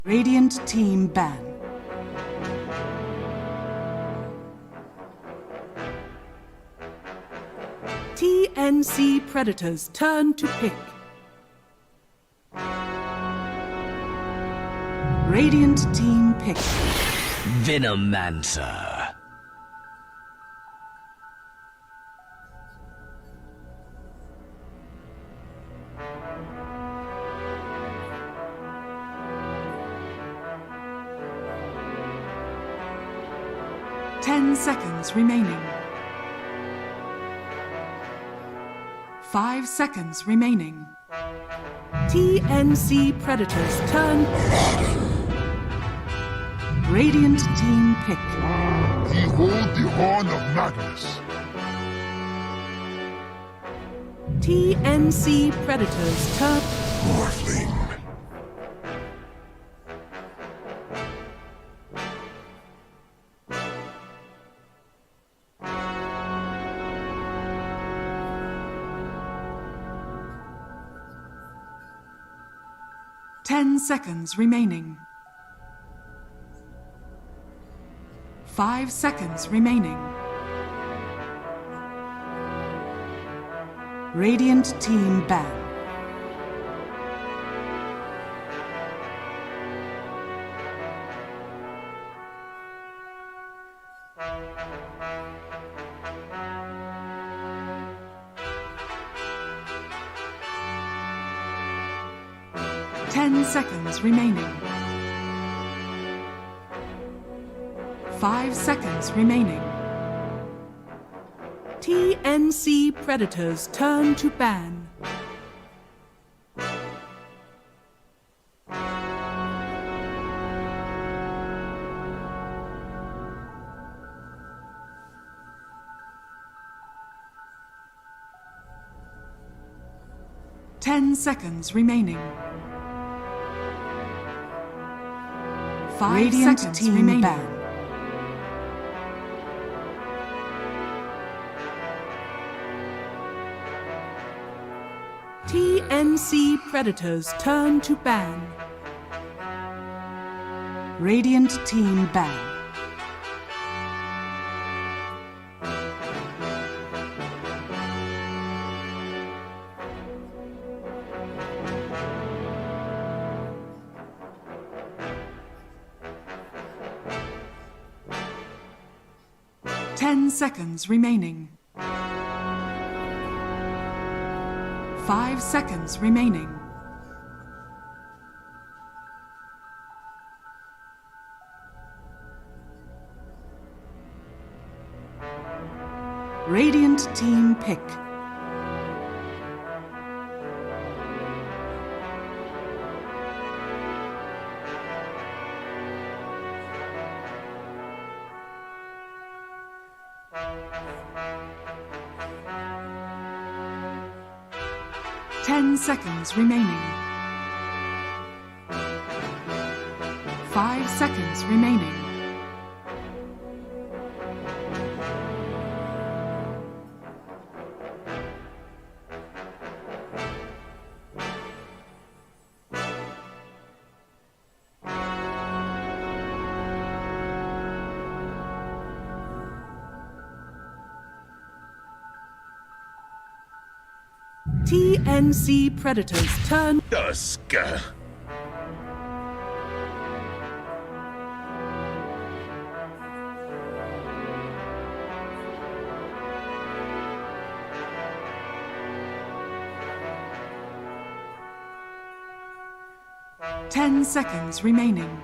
Radiant team ban. TNC Predators turn to pick. Radiant team pick. Venomancer. Seconds remaining. 5 seconds remaining. TNC Predators turn. Radiant team pick. Behold the horn of madness. TNC Predators turn. Morphling. Seconds remaining. 5 seconds remaining. Radiant team ban. Seconds remaining. 5 seconds remaining. TNC Predators turn to ban. Seconds remaining. 5 Radiant seconds team remaining. Ban. TNC Predators turn to ban. Radiant team ban. Seconds remaining. 5 seconds remaining. Radiant team pick. Seconds remaining. 5 seconds remaining. TNC Predators turn. Dusk. 10 seconds remaining.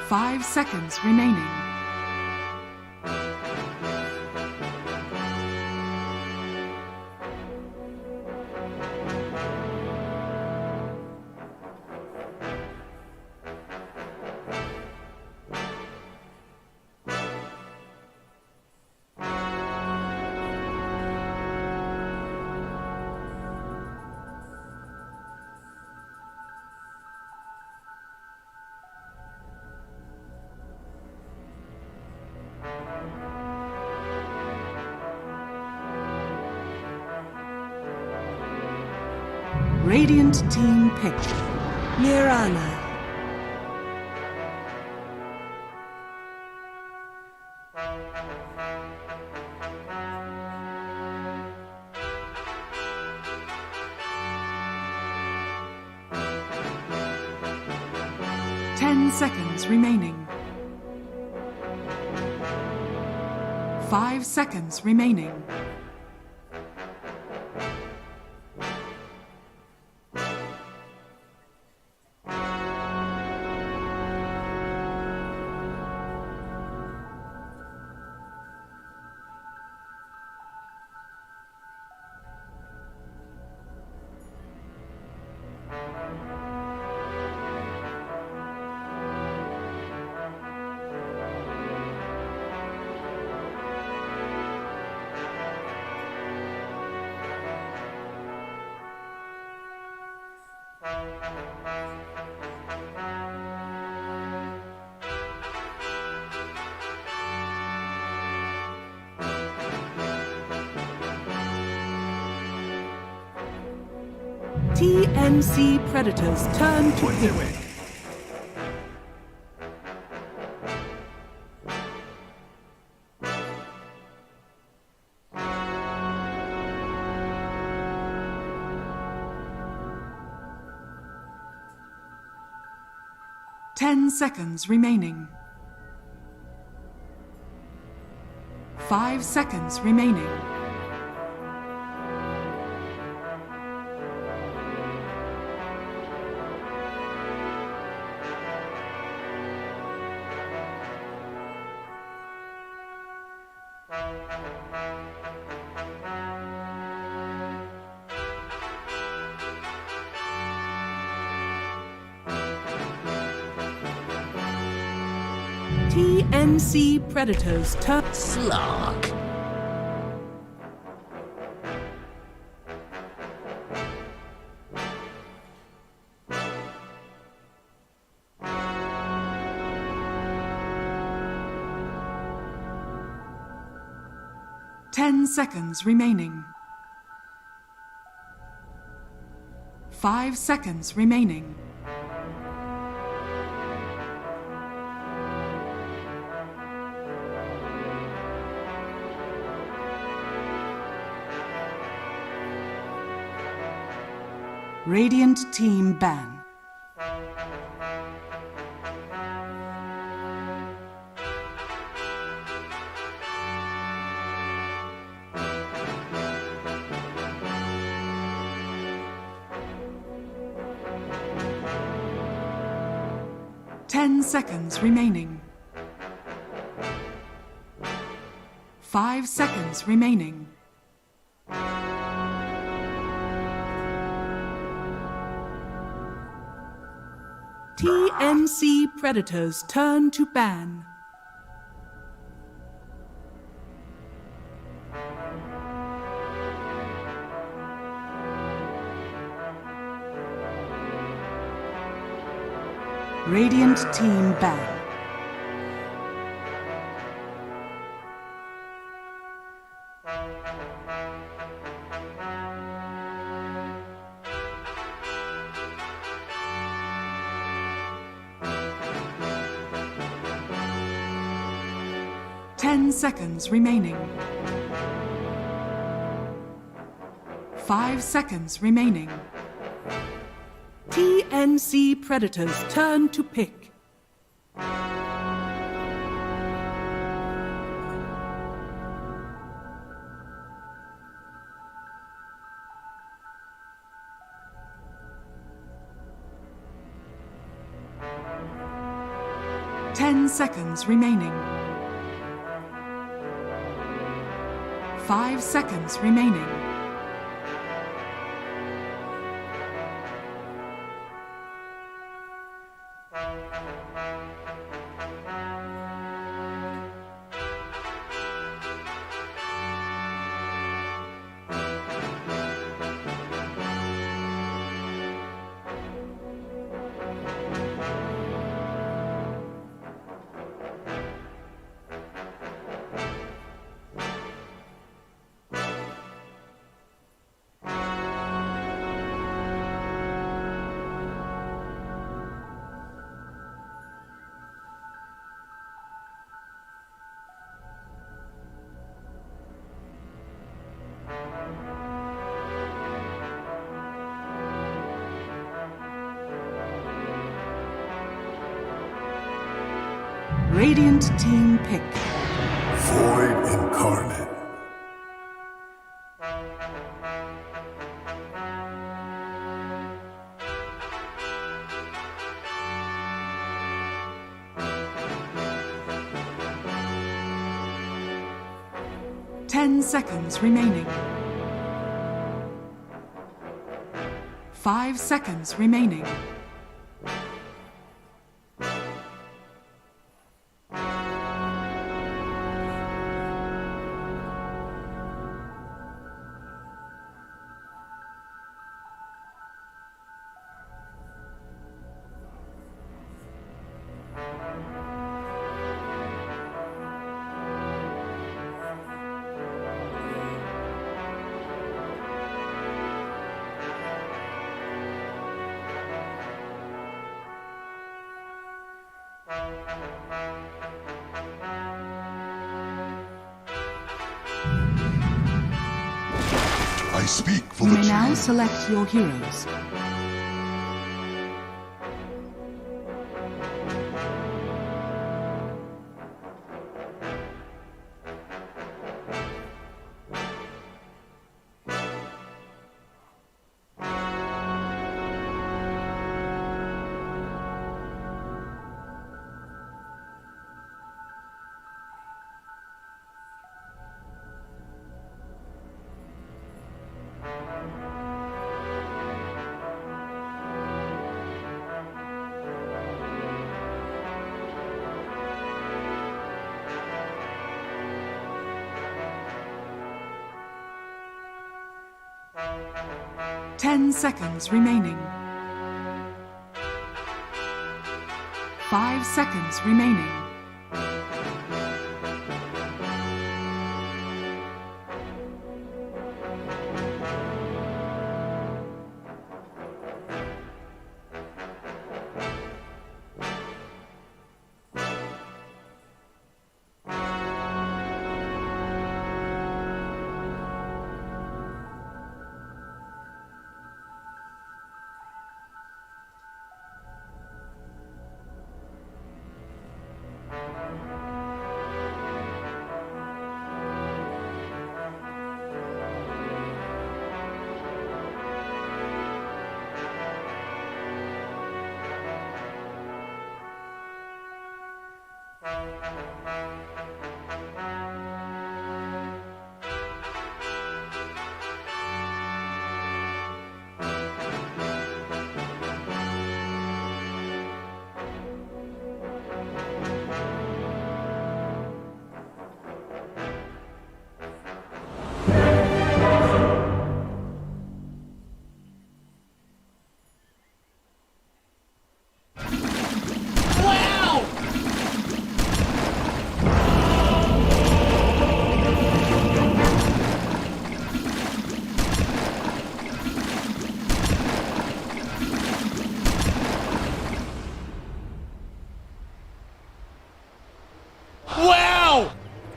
5 seconds remaining. Radiant team pick. Mirana. Seconds remaining. 5 seconds remaining. TNC Predators turn to pick. Ten seconds remaining. 5 seconds remaining. TNC Predators turn. Slark. Ten seconds remaining. 5 seconds remaining. Radiant team ban. Ten seconds remaining. 5 seconds remaining. TNC Predators turn to ban. Radiant team ban. Ten seconds remaining. 5 seconds remaining. TNC Predators turn to pick. Ten seconds remaining. 5 seconds remaining. Radiant team pick. Void incarnate. Seconds remaining. 5 seconds remaining. I speak for You the may now chief. select your heroes. Ten seconds remaining. 5 seconds remaining.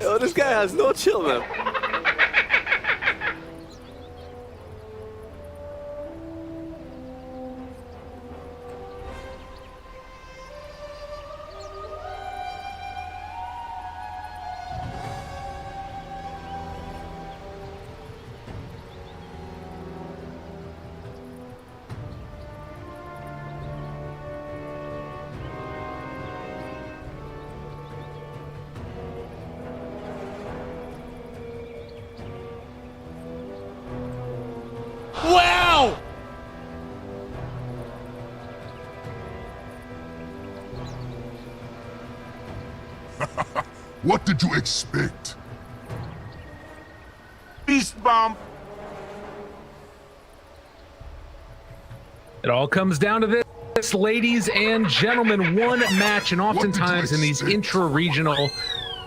Yo, this guy has no chill, man. Wow! What did you expect? Beast bomb. It all comes down to this, ladies and gentlemen. One match, and oftentimes in these intra-regional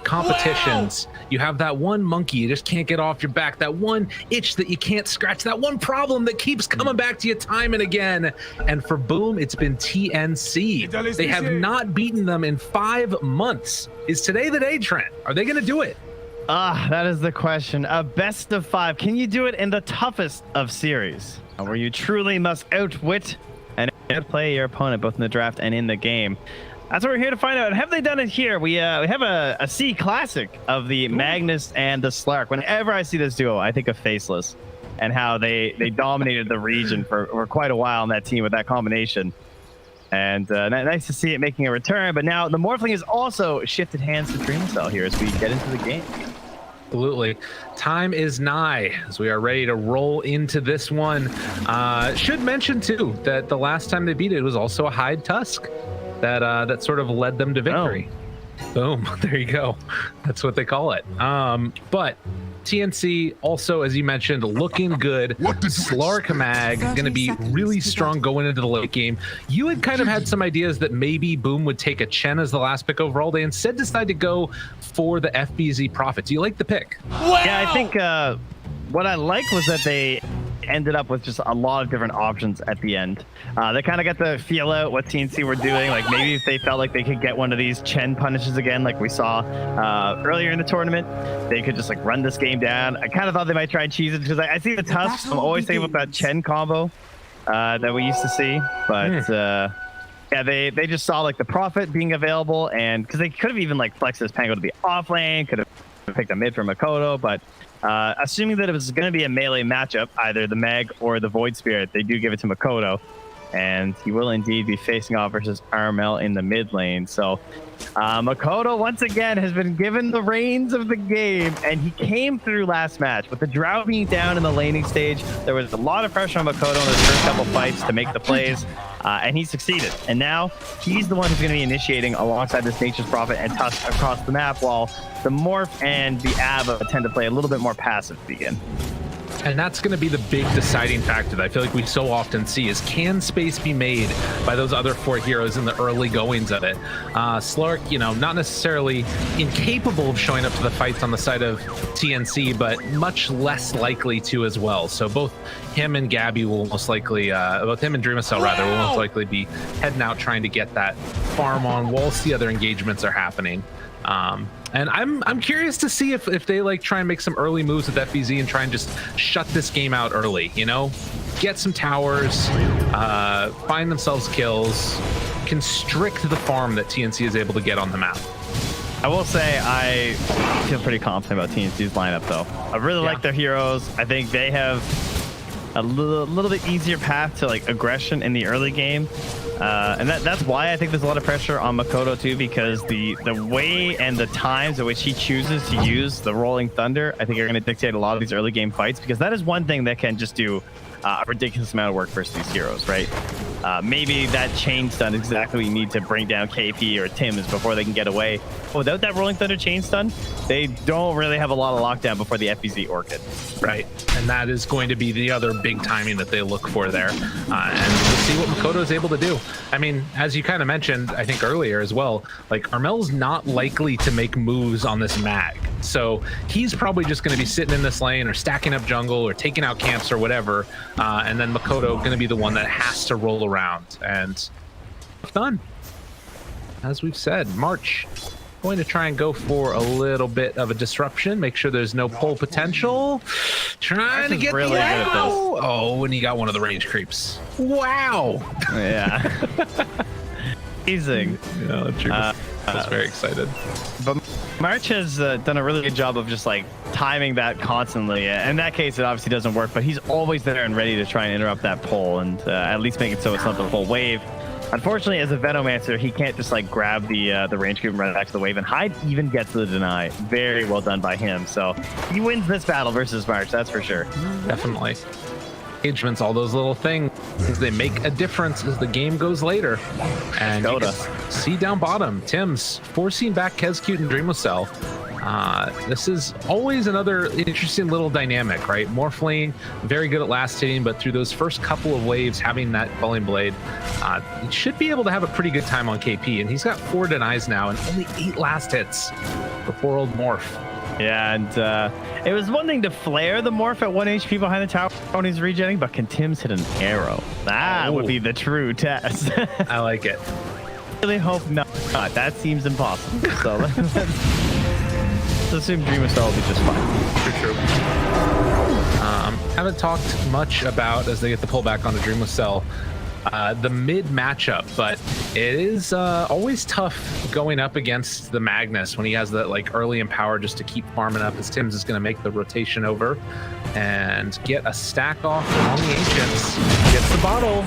competitions, you have that one monkey you just can't get off your back, that one itch that you can't scratch, that one problem that keeps coming back to you time and again. And for Boom, it's been TNC. They have not beaten them in 5 months. Is today the day, Trent? Are they going to do it? That is the question. A best of 5. Can you do it in the toughest of series, where you truly must outwit and outplay your opponent both in the draft and in the game? That's what we're here to find out. Have they done it here? We have a C classic of the Magnus and the Slark. Whenever I see this duo, I think of Faceless and how they dominated the region for quite a while on that team with that combination. And nice to see it making a return. But now the Morphling has also shifted hands to Dreamcell here as we get into the game. Absolutely. Time is nigh as we are ready to roll into this one. Should mention, too, that the last time they beat it was also a Hide Tusk that sort of led them to victory. Boom. There you go. That's what they call it. But TNC also, as you mentioned, looking good. Slark Mag going to be really strong going into the late game. You had kind of had some ideas that maybe Boom would take a Chen as the last pick overall. They instead decided to go for the FBZ Prophet. Do you like the pick? Wow. Yeah, I think what I like was that they ended up with just a lot of different options at the end. They kind of got to feel out what TNC were doing. Like maybe if they felt like they could get one of these Chen punishes again, like we saw earlier in the tournament, they could just like run this game down. I kind of thought they might try and cheese it because I see the Tusks. I'm always thinking about that Chen combo that we used to see. But yeah, they just saw like the Prophet being available, and because they could have even like flexed this Pango to be off lane, could have picked a mid for Makoto, but assuming that it was going to be a melee matchup, either the Mag or the Void Spirit, they do give it to Makoto, and he will indeed be facing off versus Armel in the mid lane. So Makoto once again has been given the reins of the game, and he came through last match with the Drow being down in the laning stage. There was a lot of pressure on Makoto in his first couple fights to make the plays, and he succeeded. And now he's the one who's going to be initiating alongside this Nature's Prophet and Tusk across the map, while the Morph and the Ab tend to play a little bit more passive to begin. And that's going to be the big deciding factor that I feel like we so often see is, can space be made by those other four heroes in the early goings of it? Slark, you know, not necessarily incapable of showing up to the fights on the side of TNC, but much less likely to as well. So both him and Gabby will most likely, both him and Dreamcell rather, will most likely be heading out trying to get that farm on whilst the other engagements are happening. And I'm curious to see if they like try and make some early moves with FBZ and try and just shut this game out early, you know, get some towers, find themselves kills, constrict the farm that TNC is able to get on the map. I will say I feel pretty confident about TNC's lineup though. I really like their heroes. I think they have a little bit easier path to like aggression in the early game. And that's why I think there's a lot of pressure on Makoto too, because the way and the times at which he chooses to use the Rolling Thunder, I think are going to dictate a lot of these early game fights, because that is one thing that can just do a ridiculous amount of work versus these heroes, right? Maybe that chain stun is exactly what you need to bring down KP or Tim's before they can get away. But without that Rolling Thunder chain stun, they don't really have a lot of lockdown before the FBZ Orchid. Right, and that is going to be the other big timing that they look for there. And we'll see what Makoto is able to do. I mean, as you kind of mentioned, I think earlier as well, like Armel's not likely to make moves on this Mag. So he's probably just going to be sitting in this lane or stacking up jungle or taking out camps or whatever. And then Makoto going to be the one that has to roll around. And done. As we've said, March going to try and go for a little bit of a disruption, make sure there's no pull potential. Trying to get really the angle. Oh, and he got one of the range creeps. Wow. Yeah. Amazing. Yeah, I was very excited. But March has done a really good job of just like timing that constantly. In that case, it obviously doesn't work, but he's always there and ready to try and interrupt that pull and at least make it so it's not the full wave. Unfortunately, as a Venomancer, he can't just like grab the range cube and run back to the wave, and Hyde even gets the deny. Very well done by him. So he wins this battle versus March, that's for sure. Definitely. Engagements, all those little things, they make a difference as the game goes later. And you can see down bottom, Tim's forcing back Kezcute and Dreamcell. This is always another interesting little dynamic, right? Morphling, very good at last hitting, but through those first couple of waves, having that Falling Blade, he should be able to have a pretty good time on KP. And he's got 4 denies now and only 8 last hits for poor old Morph. Yeah, and it was one thing to flare the Morph at 1 HP behind the tower when he's regenning, but can Tim's hit an arrow? That would be the true test. I like it. Really hope not. That seems impossible. So let's assume Dreamcell will be just fine. For true. Haven't talked much about, as they get the pullback onto Dreamcell, the mid matchup, but it is always tough going up against the Magnus when he has that like early empower just to keep farming up, as Tim's is going to make the rotation over and get a stack off on the Ancients. Gets the bottle.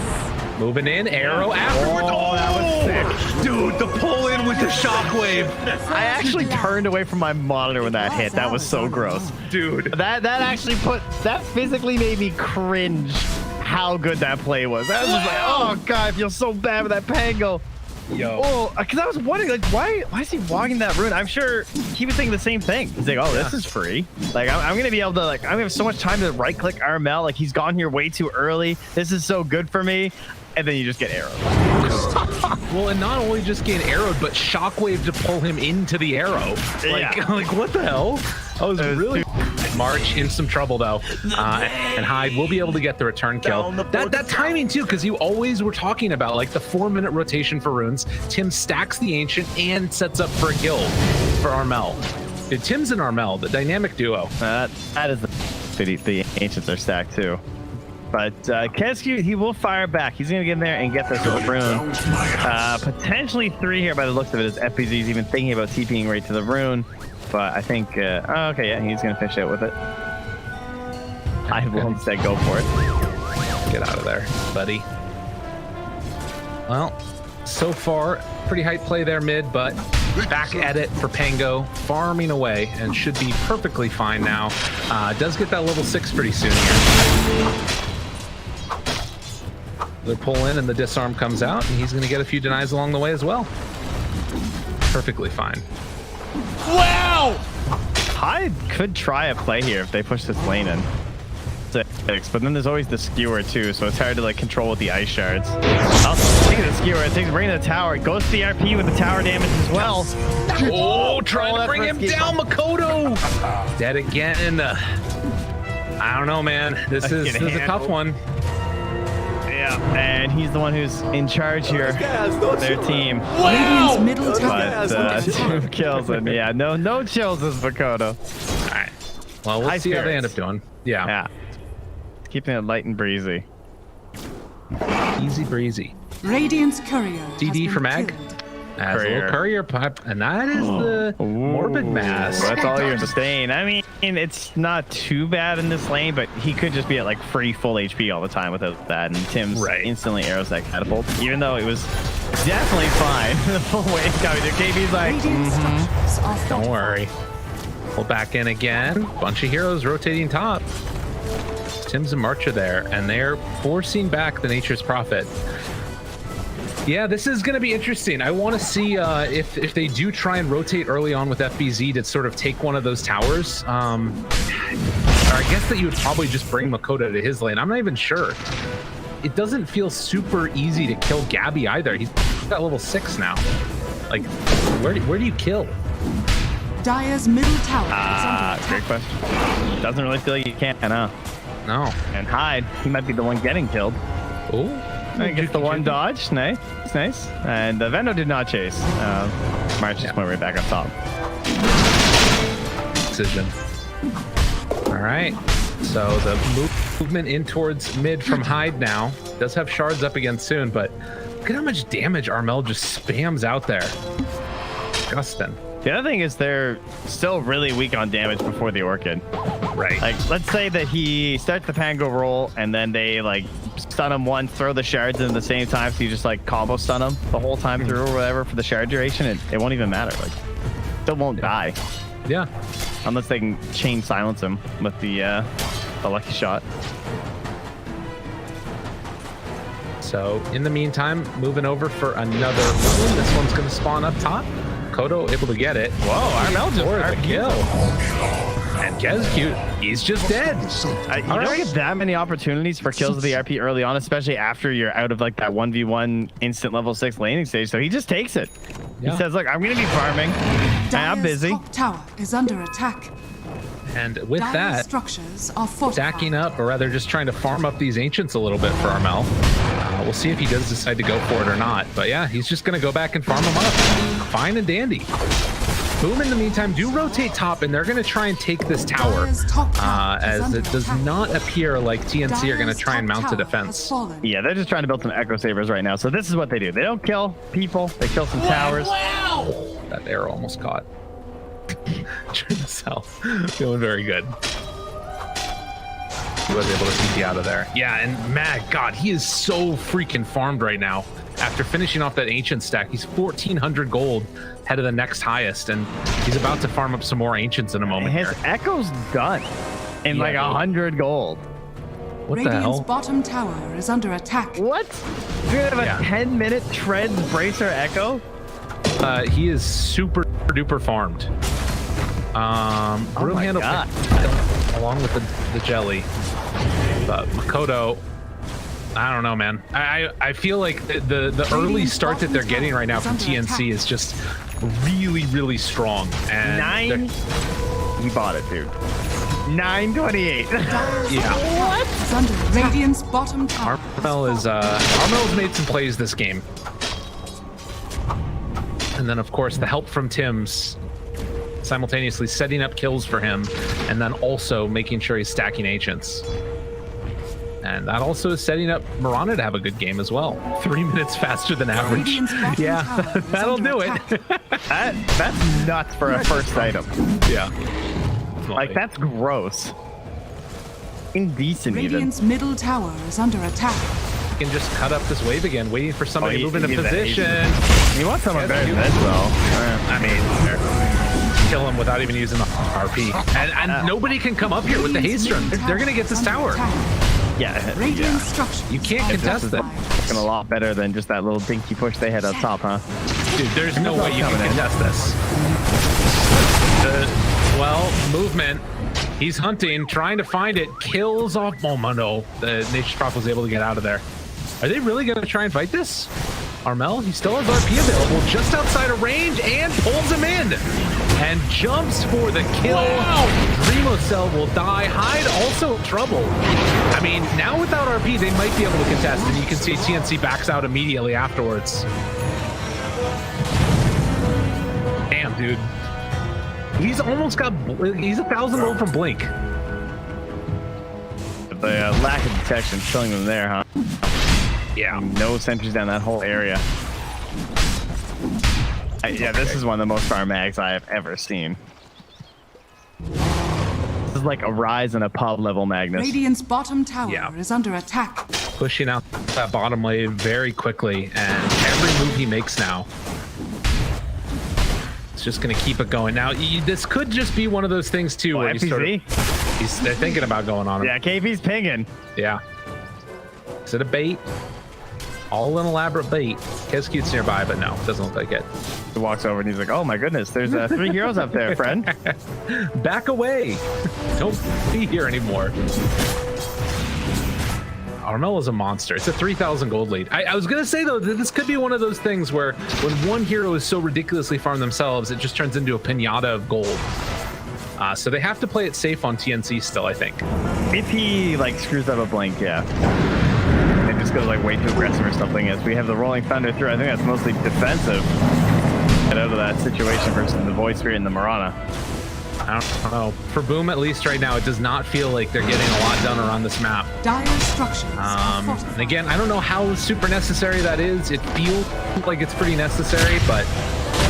Moving in, arrow afterwards. Oh, that was sick. Dude, the pull in with the shockwave. I actually turned away from my monitor when that hit. That was so gross. Dude. That actually that physically made me cringe how good that play was. I was just like, oh God, I feel so bad with that Pango. Yo. Oh, because I was wondering, like, why is he walking that rune? I'm sure he was thinking the same thing. He's like, oh, this is free. Like, I'm going to be able to, like, I'm going to have so much time to right-click Armel. Like, he's gone here way too early. This is so good for me. And then you just get arrowed. Well, and not only just get arrowed, but shockwave to pull him into the arrow. Like, Yeah. like what the hell? I was really... March in some trouble though, and Hyde will be able to get the return kill. That timing too, because you always were talking about like the 4-minute rotation for runes. Tim stacks the Ancient and sets up for a kill for Armel. Dude, Tim's and Armel, the dynamic duo. That is the Ancients are stacked too. But Kesku, he will fire back. He's going to get in there and get this little rune. Potentially 3 here by the looks of it, as FPZ is even thinking about TPing right to the rune. But I think, oh, okay, yeah, he's going to finish it with it. I will instead go for it. Get out of there, buddy. Well, so far, pretty hype play there mid, but back at it for Pango, farming away, and should be perfectly fine now. Does get that level 6 pretty soon here. The pull in and the disarm comes out, and he's going to get a few denies along the way as well. Perfectly fine. Wow! Hyde could try a play here if they push this lane in. 6, but then there's always the skewer too, so it's hard to like control with the ice shards. Also, taking the skewer, it takes bring the tower. It goes to the RP with the tower damage as well. Oh, trying to bring him down, Makoto! Dead again. I don't know, man. This is a tough one. Yeah, and he's the one who's in charge here of their team. Wow! Middle tower. But 2 kills, and yeah, no chills as Makoto. All right. Well, we'll see how they end up doing. Yeah. Keeping it light and breezy. Easy breezy. Radiant's courier. DD for Mag. As a little courier pipe, and that is the morbid mass. That's all you're sustain. I mean, it's not too bad in this lane, but he could just be at like free full HP all the time without that, and Tim's instantly arrows that catapult, even though it was definitely fine. The full wave coming through. KB's like, don't worry. Pull back in again. Bunch of heroes rotating top. Tim's and March are there, and they're forcing back the Nature's Prophet. Yeah, this is going to be interesting. I want to see if they do try and rotate early on with FBZ to sort of take one of those towers. Or I guess that you would probably just bring Makoto to his lane. I'm not even sure. It doesn't feel super easy to kill Gabby either. He's got level 6 now. Like, where do you kill? Dire's middle tower is under attack. Great question. Doesn't really feel like you can, No. And Hyde, he might be the one getting killed. Oh. I get the one dodge. Nice. And the Vendo did not chase. March just went right back up top. Decision. All right. So the movement in towards mid from Hyde now. Does have shards up again soon, but look at how much damage Armel just spams out there. Disgusting. The other thing is they're still really weak on damage before the Orchid. Right. Like, let's say that he starts the Pango roll and then they like stun him once, throw the shards in at the same time, so you just like combo stun him the whole time through or whatever for the shard duration. It won't even matter. Like, still won't die. Yeah. Unless they can chain silence him with the lucky shot. So in the meantime, moving over for another one. This one's going to spawn up top. Kodo able to get it. Whoa, Armel just for the kill. And Gezcute, he's just dead. You don't get that many opportunities for kills with the RP early on, especially after you're out of like that 1v1 instant level 6 laning stage. So he just takes it. Yeah. He says, look, I'm going to be farming. And I'm busy. Top tower is under attack. And with Dire's that, structures are fortified. stacking up, or rather just trying to farm up these Ancients a little bit for Armel. We'll see if he does decide to go for it or not. But yeah, he's just going to go back and farm them up. Fine and dandy. Boom, in the meantime, do rotate top, and they're going to try and take this tower, as it does not appear like TNC are going to try and mount a defense. Yeah, they're just trying to build some Echo Sabers right now. So this is what they do. They don't kill people. They kill some towers. That arrow almost caught. Trying to sell. Feeling very good. He was able to TP out of there. Yeah, and Mag, God, he is so freaking farmed right now. After finishing off that ancient stack, he's 1,400 gold, head of the next highest, and he's about to farm up some more ancients in a moment. His Echo's done in like 100 gold. What Radiant's the hell? bottom tower is under attack. What? You're gonna have a 10-minute Treads Bracer Echo? He is super duper farmed. Broom handle along with the jelly. But Makoto, I don't know, man. I feel like the early start that they're getting right now from TNC is just really, really strong. And he bought it, dude. 928. Yeah. What? Radiant's bottom tower. Armel's made some plays this game. And then, of course, the help from Tim's simultaneously setting up kills for him, and then also making sure he's stacking ancients. And that also is setting up Mirana to have a good game as well. 3 minutes faster than average. Yeah, that'll do it. That's nuts for a first item. Yeah. Like, that's gross. Indecent, Radiant's even. middle tower is under attack. He can just cut up this wave again, waiting for somebody to move into position. He wants someone better than this, though. I mean, kill him without even using the RP. And nobody can come up here with the haste run. They're going to get this tower. Radiant structure. You can't contest them. Looking a lot better than just that little dinky push they had up top, huh? Dude, there's no way you can contest this. Well, movement. He's hunting, trying to find it. Kills off Momano. The Nature's Prophet was able to get out of there. Are they really going to try and fight this? Armel, he still has RP available just outside of range and pulls him in. And jumps for the kill. Dreamocell will die. Hyde also in trouble. I mean, now without RP, they might be able to contest, and you can see TNC backs out immediately afterwards. Damn, dude. He's almost got, he's 1,000 gold from Blink. The lack of detection killing them there, huh? Yeah. No sentries down that whole area. Yeah, this is one of the most farm mags I have ever seen. This is like a Rise and a pub level Magnus. Radiant's bottom tower is under attack. Pushing out that bottom wave very quickly, and every move he makes now, it's just going to keep it going. Now, this could just be one of those things too, where they're thinking about going on him. Yeah, KP's pinging. Yeah. Is it a bait? All an elaborate bait. Kescute's nearby, but no, doesn't look like it. He walks over and he's like, oh my goodness, there's 3 heroes up there, friend. Back away. Don't be here anymore. Armella's a monster. It's a 3,000 gold lead. I was going to say, though, that this could be one of those things where when one hero is so ridiculously farmed themselves, it just turns into a pinata of gold. So they have to play it safe on TNC still, I think. If he, like, screws up a blink, yeah. And just goes, like, way too aggressive or something. As we have the Rolling Thunder through, I think that's mostly defensive. Get out of that situation versus the Void Spirit and the Mirana. I don't know. For Boom, at least right now, it does not feel like they're getting a lot done around this map. Dire structures. And again, I don't know how super necessary that is. It feels like it's pretty necessary, but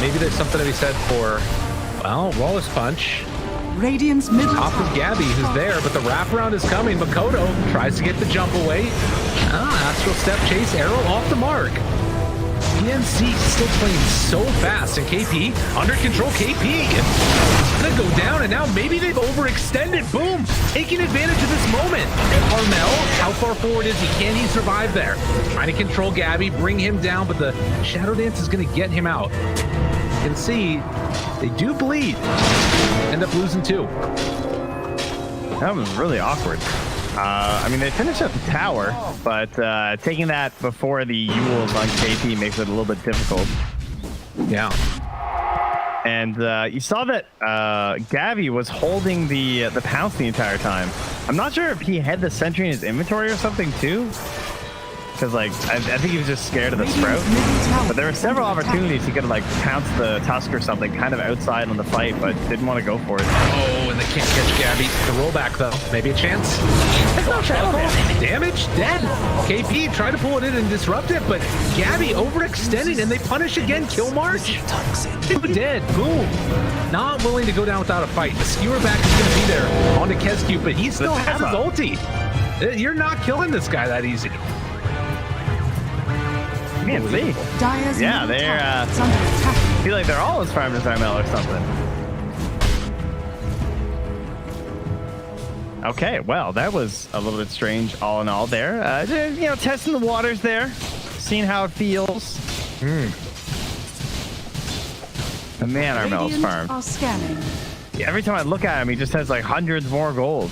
maybe there's something to be said for, well, Wallace Punch. Radiant's middle Off of Gabby, who's there, but the wraparound is coming. Makoto tries to get the jump away. Astral Step Chase, arrow off the mark. TNC still playing so fast, and KP under control. KP is gonna go down, and now maybe they've overextended. Boom, taking advantage of this moment. Armel, how far forward is he? Can he survive there? Trying to control Gabby, bring him down, but the Shadow Dance is gonna get him out. You can see they do bleed. End up losing 2. That was really awkward. I mean, they finished up the tower, but taking that before the Yules on KP makes it a little bit difficult. Yeah. And you saw that Gabby was holding the pounce the entire time. I'm not sure if he had the sentry in his inventory or something too. because like I think he was just scared of the sprout. But there were several opportunities he could have like pounced the tusk or something kind of outside on the fight, but didn't want to go for it. Oh, and they can't catch Gabby. The rollback though, maybe a chance. It's not Damage, dead. KP tried to pull it in and disrupt it, but Gabby overextending, and they punish again. Kill March. Two dead. Boom. Not willing to go down without a fight. The skewer back is going to be there on the Kescu, but he still has his ulti. You're not killing this guy that easy. Can't see. Yeah, they're. I feel like they're all as farmed as Armel or something. Okay, well, that was a little bit strange all in all there. You know, testing the waters there, seeing how it feels. The man Armel's farmed. Yeah, every time I look at him, he just has like hundreds more gold.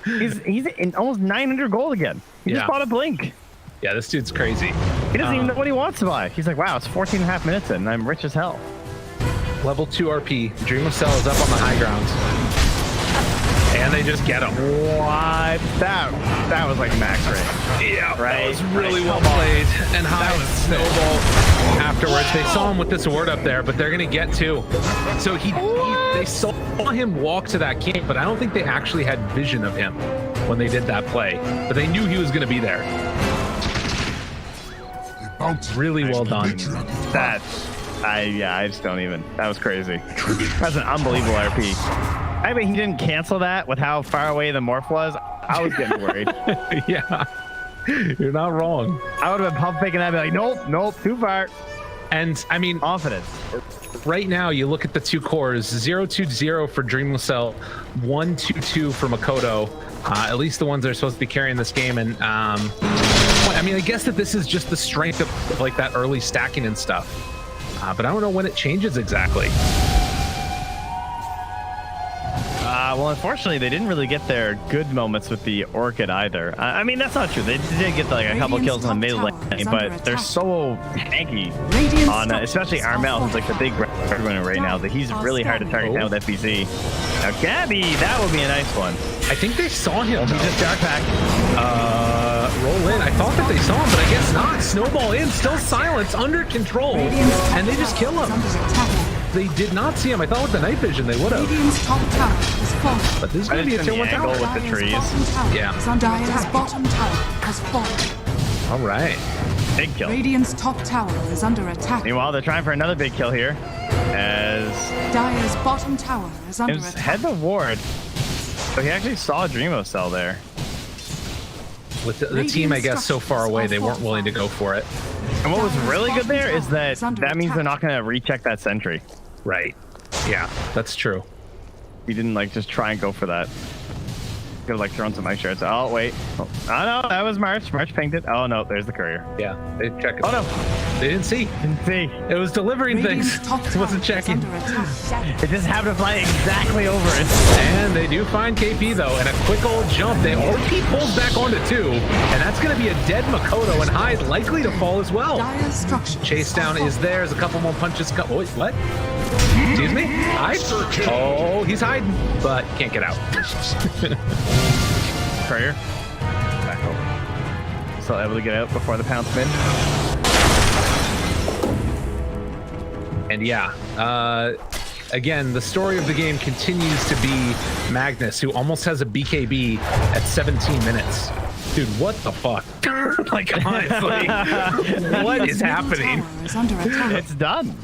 he's in almost 900 gold again. He just bought a blink. Yeah, this dude's crazy. He doesn't even know what he wants to buy. He's like, wow, it's 14 and a half minutes in, and I'm rich as hell. Level 2 RP. Dream of Cell is up on the high ground. And they just get him. What? That was like max rate. Yeah, right? That was really well played. And high snowball afterwards. They saw him with this ward up there, but they're going to get two. So they saw him walk to that camp, but I don't think they actually had vision of him when they did that play. But they knew he was going to be there. Really well done. I just don't even. That was crazy. That's an unbelievable RP. I mean, he didn't cancel that with how far away the morph was. I was getting worried. Yeah, you're not wrong. I would have been pump faking that and be like, nope, too far. And I mean, confidence. Right now, you look at the two cores: 0-2-0 for Dreamless Cell, 1-2-2 for Makoto. At least the ones that are supposed to be carrying this game. And I mean, I guess that this is just the strength of like that early stacking and stuff. But I don't know when it changes exactly. Well, unfortunately, they didn't really get their good moments with the Orchid either. I mean, that's not true. They did get like a couple kills in the middle lane, but they're so tanky on, especially Armel, who's like the big breadwinner right now, that he's really hard to target down with FBZ. Now, Gabby, that would be a nice one. I think they saw him. He just dark pack. Roll in. I thought that they saw him, but I guess not. Snowball in, still silence, under control, and they just kill him. They did not see him. I thought with the night vision they would have. But this is going to be a tier 1 tower with the trees. Yeah. Dire's bottom tower has fallen. All right. Big kill. Radiant's top tower is under attack. Meanwhile, they're trying for another big kill here. As Dire's bottom tower is under attack. Head the ward. So he actually saw Dreamo Cell there. With the team, I guess, so far away, they weren't willing to go for it. And what was really good there is that means they're not going to recheck that sentry. Right. Yeah, that's true. He didn't like just try and go for that. Could have like thrown some ice shards. Oh wait. Oh no, that was March. March pinged it. Oh no, there's the courier. Yeah, they checked it. Oh no, they didn't see. Didn't see. It was delivering things. It wasn't checking. It just happened to fly exactly over it. And they do find KP though, and a quick old jump. They OP pulls back onto 2, and that's going to be a dead Makoto, and Hyde likely to fall as well. Chase down is there. There's a couple more punches. Wait, what? Excuse me? Hyde? Oh, he's hiding, but can't get out. Courier. Back over. Still able to get out before the pounce mid. And yeah, again, the story of the game continues to be Magnus, who almost has a BKB at 17 minutes. Dude, what the fuck? Like, honestly, what is happening? It's done.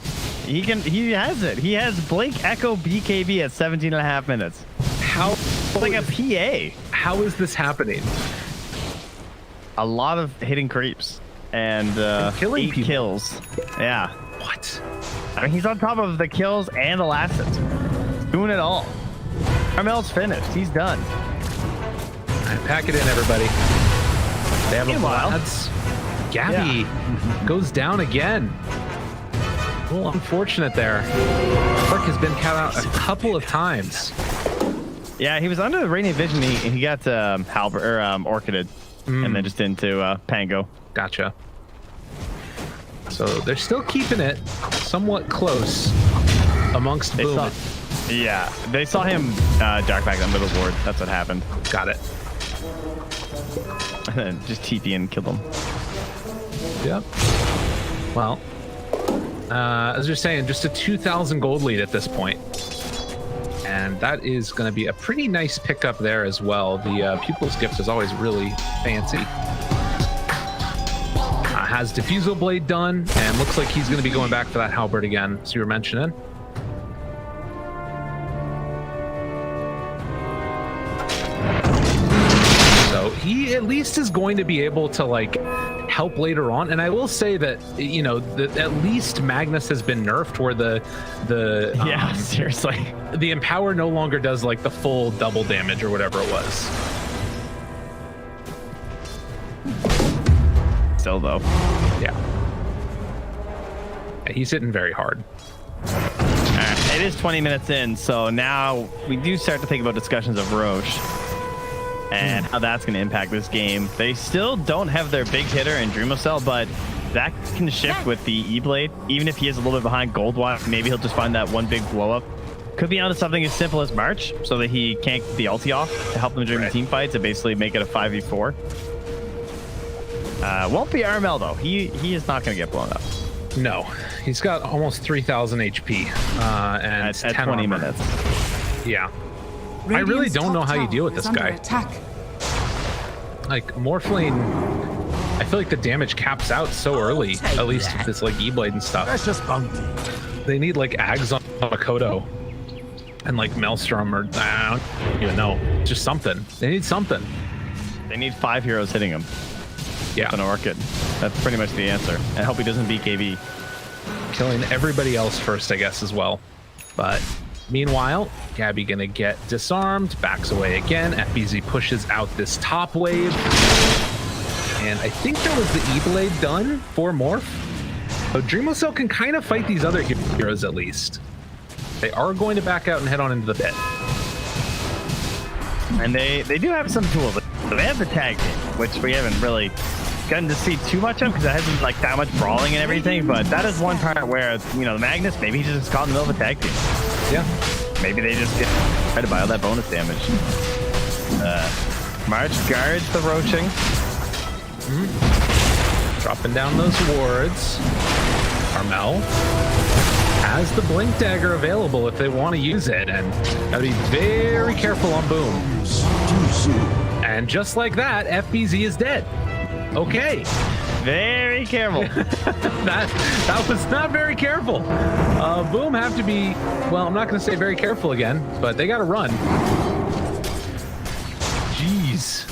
He has it. He has Blink Echo BKB at 17 and a half minutes. How? Like a PA. How is this happening? A lot of hitting creeps and killing 8 people. Kills. Yeah. What? I mean, he's on top of the kills and the last hits. Doing it all. Armel's finished. He's done. All right, pack it in, everybody. They have a lads. Gabby goes down again. A little unfortunate there. Slark has been cut out a couple of times. Yeah, he was under the Radiant Vision and he got Orchided and then just into Pango. Gotcha. So they're still keeping it somewhat close amongst Boom. They saw him dark back under the ward. That's what happened. Got it. then just TP and kill them. Yep. Well, as you're saying, just a 2,000 gold lead at this point. And that is going to be a pretty nice pickup there as well. The Pupil's Gift is always really fancy. Has Diffusal Blade done, and looks like he's going to be going back for that Halberd again, as you were mentioning. So he at least is going to be able to like help later on. And I will say that, you know, at least Magnus has been nerfed, where the seriously, the Empower no longer does like the full double damage or whatever it was. Still though, yeah, he's hitting very hard. Right, it is 20 minutes in, so now we do start to think about discussions of Roche and how that's going to impact this game. They still don't have their big hitter in Dreamocell, but that can shift with the E-Blade. Even if he is a little bit behind gold-wise, maybe he'll just find that one big blow-up. Could be onto something as simple as March, so that he can't get the ulti off to help them during the team fights and basically make it a 5v4. Won't be RML though. He is not going to get blown up. No, he's got almost 3,000 HP and at 10 20 armor. minutes. Yeah. I really don't know how you deal with this guy. Attack. Like Morphling, I feel like the damage caps out so early, at least with this like E-Blade and stuff. That's just bounty. They need like Ags on Makoto and like Maelstrom, or I don't even know, just something. They need something. They need 5 heroes hitting him. Yeah. An Orchid. That's pretty much the answer. I hope he doesn't beat KB. Killing everybody else first, I guess, as well. But meanwhile, Gabby gonna get disarmed, backs away again. FBZ pushes out this top wave. And I think that was the E-Blade done for Morph. So Dreamocell can kind of fight these other heroes at least. They are going to back out and head on into the pit. And they do have some tools. They have the tag team, which we haven't really gotten to see too much of because it hasn't like that much brawling and everything. But that is one part where, you know, the Magnus, maybe he just got in the middle of a tag team. Yeah. Maybe they just try to buy all that bonus damage. March guards the roaching. Dropping down those wards. Carmel has the Blink Dagger available if they want to use it, and gotta be very careful on Boom. And just like that, FBZ is dead. Okay. Very careful. that was not very careful. Boom have to be, well, I'm not going to say very careful again, but they got to run. Jeez.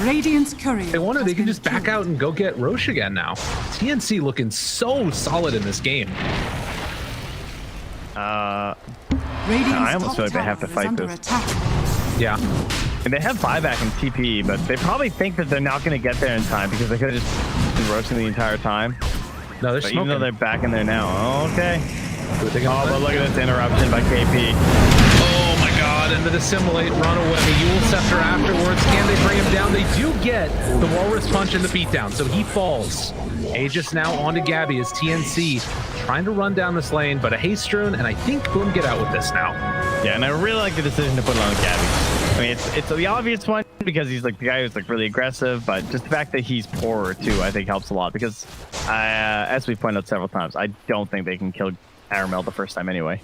Radiant's courier. They wonder they can just back out and go get Roche again now. TNC looking so solid in this game. Radiant's I almost feel like they have to fight this. Attack. Yeah. And they have buyback and TP, but they probably think that they're not going to get there in time because they could have just been roaching the entire time. No, they're But smoking. even though they're back in there now. Okay. But look at this interruption by KP. Oh my god, and the Dissimulate, run away, the Yule Scepter afterwards. Can they bring him down? They do get the Walrus Punch and the beatdown, so he falls. Aegis now onto Gabby as TNC trying to run down this lane, but a haste rune, and I think Boom get out with this now. Yeah, and I really like the decision to put it on Gabby. I mean, it's the obvious one because he's like the guy who's like really aggressive, but just the fact that he's poorer too, I think helps a lot because, as we pointed out several times, I don't think they can kill Aramel the first time anyway.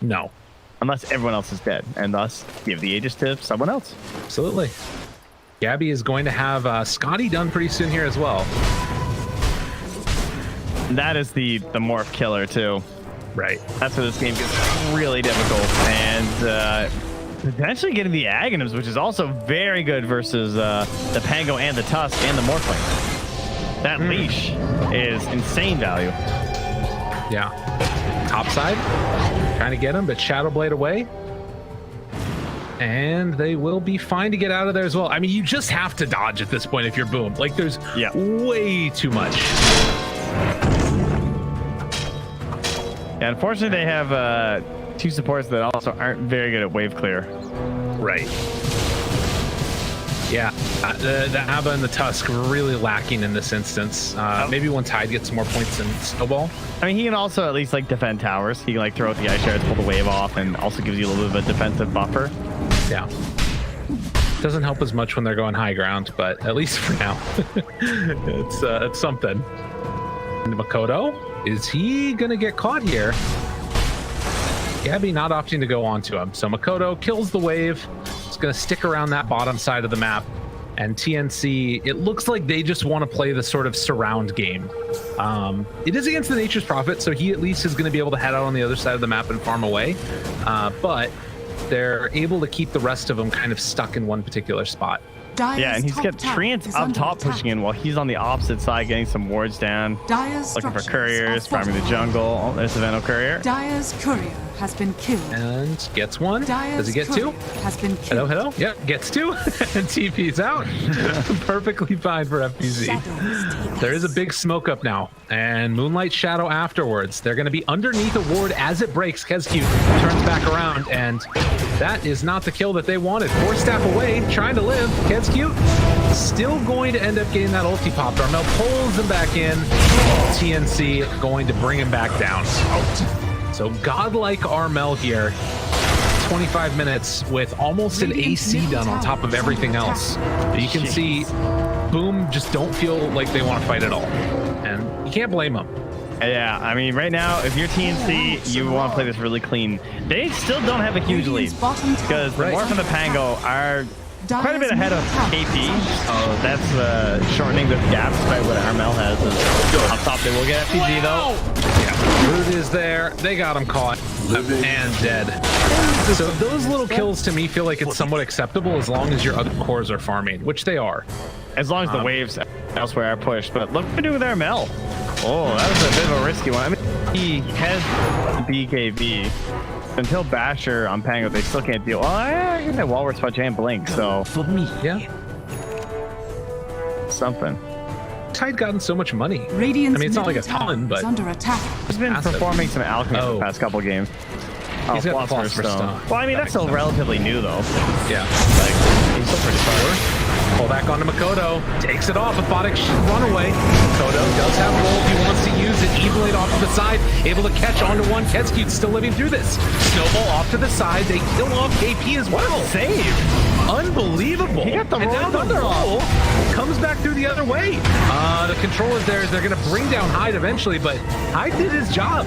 No. Unless everyone else is dead, and thus give the Aegis to someone else. Absolutely. Gabby is going to have Scotty done pretty soon here as well. And that is the morph killer too. Right. That's where this game gets really difficult, and potentially getting the Aghanims, which is also very good versus the Pango and the Tusk and the Morphling. That leash is insane value. Yeah. Top side, trying to get him, but Shadowblade away. And they will be fine to get out of there as well. I mean, you just have to dodge at this point if you're Boom. Like, there's way too much. Yeah, unfortunately, they have two supports that also aren't very good at wave clear. Right. Yeah, the Abba and the Tusk were really lacking in this instance. Maybe when Tide gets some more points in Snowball. I mean, he can also at least like defend towers. He can like throw out the ice shards, pull the wave off, and also gives you a little bit of a defensive buffer. Yeah. Doesn't help as much when they're going high ground, but at least for now, it's something. And Makoto, is he gonna get caught here? Gabby not opting to go onto him, so Makoto kills the wave. It's gonna stick around that bottom side of the map. And TNC, it looks like they just want to play the sort of surround game. It is against the Nature's Prophet, so he at least is going to be able to head out on the other side of the map and farm away. But they're able to keep the rest of them kind of stuck in one particular spot. Yeah, and he's got Treants up top pushing in while he's on the opposite side getting some wards down. Looking for couriers, farming the jungle. Oh, there's the Venom courier. Dire's courier has been killed. And gets one. Does he get two? Has been killed. Hello. Yep, gets two. And TP's out. Perfectly fine for FPZ. There is a big smoke up now. And Moonlight Shadow afterwards. They're going to be underneath a ward as it breaks. Kezcute turns back around, and that is not the kill that they wanted. 4 staff away, trying to live. Kezcute still going to end up getting that ulti pop. Armel pulls him back in. TNC going to bring him back down. So godlike Armel here. 25 minutes with almost an AC done on top of everything else. You can see Boom just don't feel like they want to fight at all. And you can't blame them. Yeah, I mean, right now, if you're TNC, you want to play this really clean. They still don't have a huge lead because the Morph and the Pango are quite a bit ahead of KP. So that's shortening the gap despite what Armel has. Up top, they will get FPG though. Yeah, Root is there. They got him caught and dead. So those little kills to me feel like it's somewhat acceptable as long as your other cores are farming, which they are. As long as the waves elsewhere are pushed. But look what they're doing with Armel. Oh, that was a bit of a risky one. I mean, he has BKB. Until Basher on Pango, they still can't deal. Well, I get that Walrus Punch and Blink, so. For me, yeah. Something. Tide gotten so much money. Radiant's I mean, it's not like a ton, but under attack. He's been performing some alchemy for the past couple of games. He's got the Philosopher's Stone. Well, I mean, that's still relatively new, though. Yeah. Like, he's still pretty far. Pull back onto Makoto. Takes it off. Aphotic run away. Makoto does have roll if he wants to use it. E-Blade off to the side. Able to catch onto one. Kezcute's still living through this. Snowball off to the side. They kill off KP as well. What a save. Unbelievable. He got the roll thunder off. Comes back through the other way. The controllers there. They're going to bring down Hyde eventually, but Hyde did his job.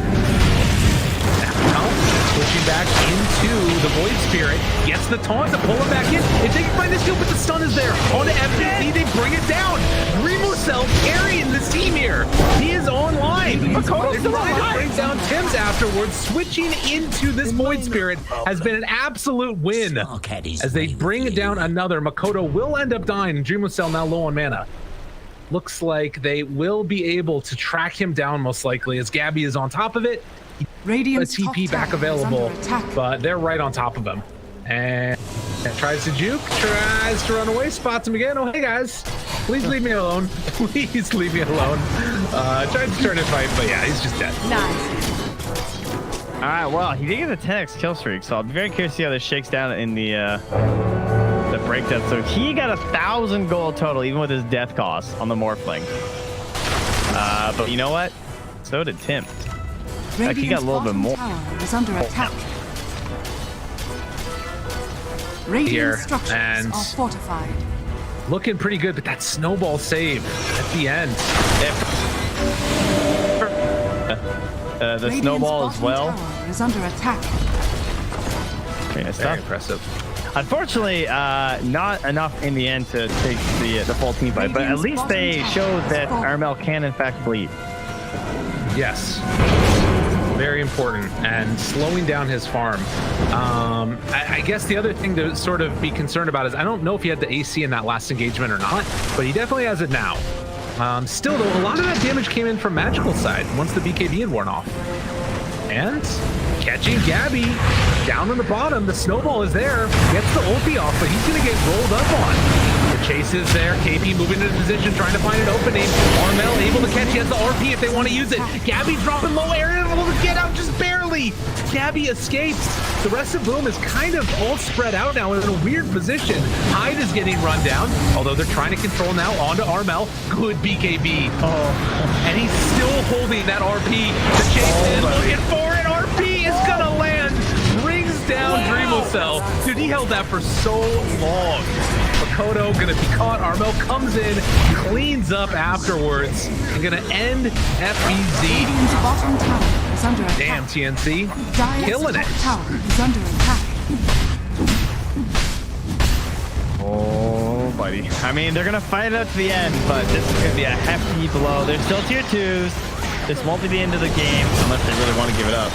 Now, switching back into the Void Spirit, gets the taunt to pull him back in. If they can find this kill, but the stun is there. On to FPZ, they bring it down. Remocel carrying this team here. He is online. Makoto's trying to bring down Tim's afterwards. Switching into this Void Spirit has been an absolute win. As they bring down another, Makoto will end up dying. Remocel now low on mana. Looks like they will be able to track him down most likely as Gabby is on top of it. Radiant's a TP back available, but they're right on top of him. And tries to juke, tries to run away, spots him again. Oh, hey guys, please leave me alone. Please leave me alone. Tried to turn and fight, but yeah, he's just dead. Nice. All right, well, he did get a 10x kill streak, so I'll be very curious to see how this shakes down in the breakdown. So he got 1,000 gold total, even with his death cost on the Morphling. But you know what? So did Tim. Like he got a little bit more. Is under attack. Radiant structures are fortified. Looking pretty good, but that snowball save at the end. The snowball as well. Is under attack. Very impressive. Unfortunately, not enough in the end to take the full team fight, but at least they showed that Armel can in fact bleed. Yes. Very important, and slowing down his farm. I guess the other thing to sort of be concerned about is I don't know if he had the AC in that last engagement or not, but he definitely has it now. Still, though, a lot of that damage came in from Magical side once the BKB had worn off. And catching Gabby down on the bottom. The snowball is there. Gets the ulti off, but he's going to get rolled up on. The chase is there. KP moving into position, trying to find an opening. Armel able to catch. He has the RP if they want to use it. Gabby dropping low area, able to get out just barely. Gabby escapes. The rest of Boom is kind of all spread out now in a weird position. Hyde is getting run down, although they're trying to control now onto Armel. Good BKB. Oh, and he's still holding that RP. The chase in, looking for it. RP is gonna land. Brings down Remocel. Dude, he held that for so long. Makoto gonna be caught. Armel comes in, cleans up afterwards, and gonna end FBZ. Radiant's bottom tower is under attack. Damn, TNC, Dire's killing top it. tower is under attack. Oh, buddy. I mean, they're going to fight it out to the end, but this is going to be a hefty blow. They're still tier 2s. This won't be the end of the game unless they really want to give it up.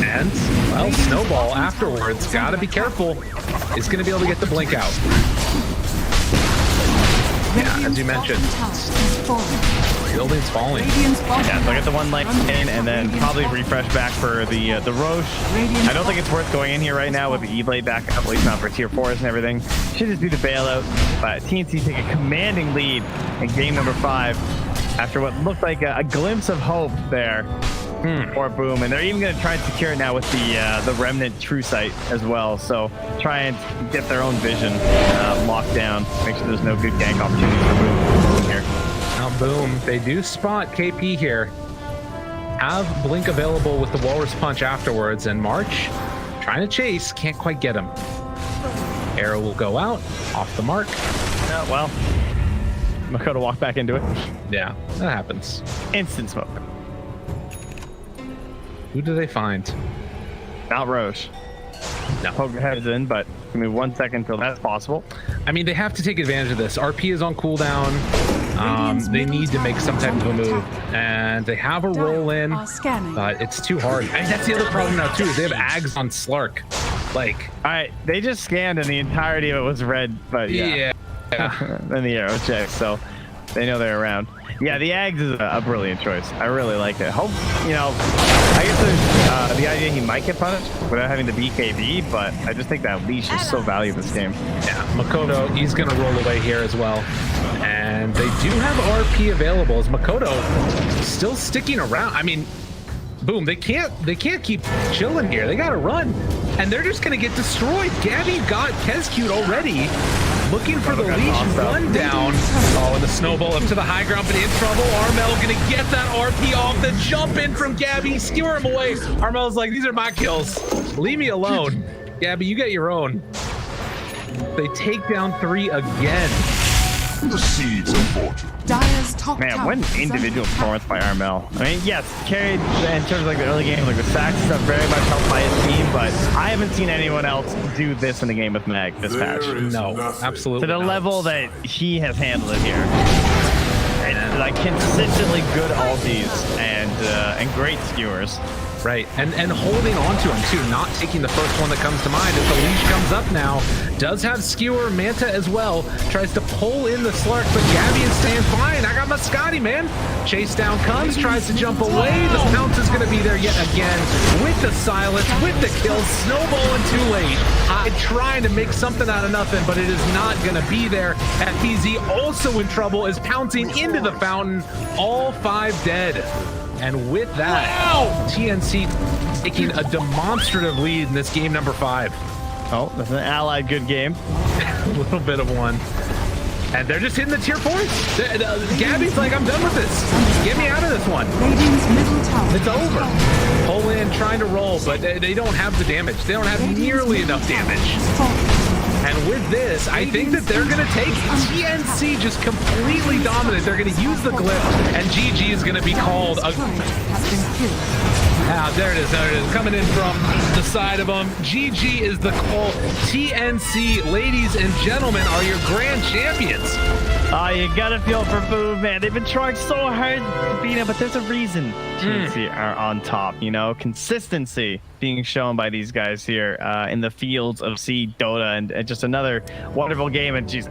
And, well, Snowball afterwards, gotta be careful, is gonna be able to get the blink out. Yeah, as you mentioned, building's falling. Yeah, so I get the one light in and then probably refresh back for the Roche. I don't think it's worth going in here right now with the E-Blade back up, at least not for tier 4s and everything. Should just be the bailout, but TNC take a commanding lead in game number 5 after what looked like a glimpse of hope there for Boom, and they're even going to try and secure it now with the Remnant True Sight as well, so try and get their own vision locked down, make sure there's no good gank opportunities for Boom here. Now Boom, they do spot KP here, have Blink available with the Walrus Punch afterwards, and March trying to chase, can't quite get him. Arrow will go out, off the mark. Well, Makoto walked back into it. Yeah, that happens. Instant smoke. Who do they find? Not Roche. No. Poke heads in, but give me 1 second till that's possible. I mean, they have to take advantage of this. RP is on cooldown. They need to make some type of a move, and they have a roll in, but it's too hard. I mean, that's the other problem now too, is they have Ags on Slark. Like, all right, they just scanned and the entirety of it was red, but yeah. Then the arrow check, so they know they're around. Yeah, the Ags is a brilliant choice. I really like it. Hope, you know, I guess there's the idea he might get punished without having the BKB, but I just think that leash is so valuable this game. Yeah, Makoto, he's going to roll away here as well. And they do have RP available as Makoto still sticking around. I mean, Boom, they can't keep chilling here. They got to run. And they're just going to get destroyed. Gabby got Kescute already. Looking for the leash run down. Oh, and the snowball up to the high ground, but in trouble. Armel gonna get that RP off. The jump in from Gabby, skewer him away. Armel's like, these are my kills. Leave me alone. Gabby, you get your own. They take down 3 again. The seeds of fortune. Dire's top Man, tower what an is under individual attack. performance by Armel. I mean, yes, carried in terms of like the early game, like the sacks stuff very much helped by his team, but I haven't seen anyone else do this in the game with Mag this patch. No, absolutely To the not. level that he has handled it here. And like consistently good ultis and great skewers. Right, and holding on to him too, not taking the first one that comes to mind as the leash comes up now. Does have skewer, Manta as well, tries to pull in the Slark, but Gabby is staying fine. I got my Scotty, man. Chase down comes, tries to jump away. The pounce is gonna be there yet again with the silence, with the kill, snowballing too late. Trying to make something out of nothing, but it is not gonna be there. FBZ also in trouble, is pouncing into the fountain, all 5 dead. And with that, TNC taking a demonstrative lead in this game number 5. Oh, that's an allied good game. A little bit of one. And they're just hitting the tier 4s. Gabby's like, I'm done with this. Get me out of this one. Radiant's middle tower. It's over. Pull in, trying to roll, but they don't have the damage. They don't have nearly enough damage. And with this, I think that they're going to take TNC just completely dominant. They're going to use the glyph, and GG is going to be called. Has been killed. There it is. There it is. Coming in from the side of them. GG is the call. TNC, ladies and gentlemen, are your grand champions. Oh, you gotta feel for Boom, man. They've been trying so hard to beat him, but there's a reason TNC are on top, you know? Consistency being shown by these guys here in the fields of Dota, and just another wonderful game. And geez,